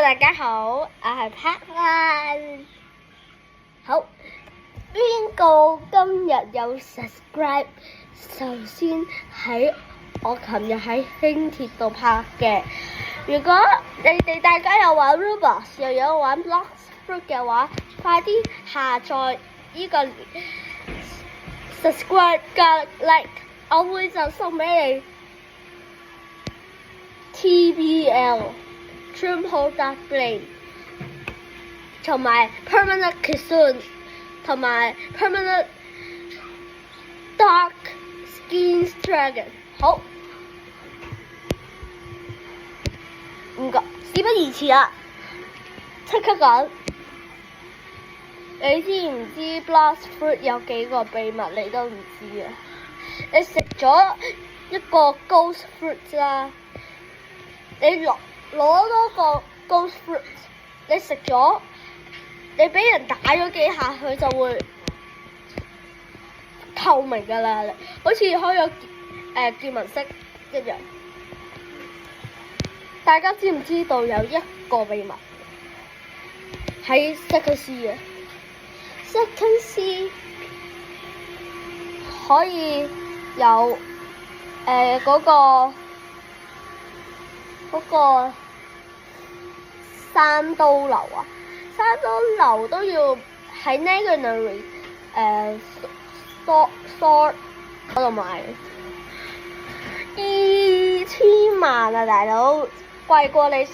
大家好，我係 Pat。好，邊個今日有 subscribe？首先我琴日喺輕鐵度拍嘅。如果你哋大家有玩 Roblox 又有玩 Bloxfruit 嘅話，快啲下載呢個 subscribe 加 like， 我會就送俾你 TBL。Trimble Dark Blade 同埋 Permanent Kitsune 同埋 Permanent Dark Skin Dragon。好，唔該，事不宜遲啦，即刻講。你知唔知 Bloxfruit 有幾個秘密？你都唔知啊！你食咗一個 Ghost Fruit 啦，你攞多個 Ghost Fruit， 你食咗，你俾人打咗幾下，佢就會透明噶啦，好似開咗見聞色一樣。大家知唔知道有一個秘密喺 Second C 啊 ？Second C 可以有嗰個山刀流啊，山刀流都要喺 Legendary Sword 嗰度買，2000萬啊大佬，貴過你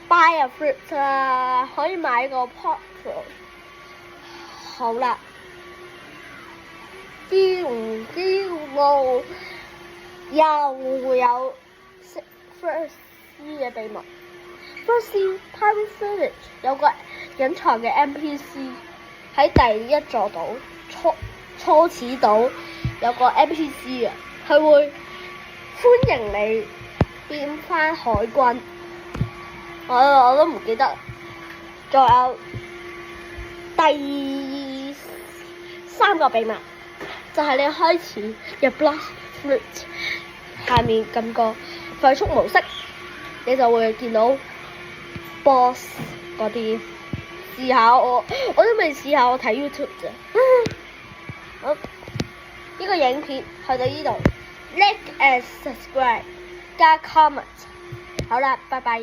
buy a fruit 啊，可以買個 portrait。好啦，知唔知道又會有 First C 嘅秘密 ？First C Pirate Village 有個隱藏嘅 NPC 喺第一座島初始島有個 NPC 啊，佢會歡迎你變返海軍。我都唔記得。仲有第三個秘密，就係你開始入 Bloxfruit 下面撳個快速模式，你就會見到 boss 嗰啲。試下我都未試下，我睇 YouTube 啫。好，呢個影片去到呢度 ，like and subscribe 加 comment。好啦，拜拜。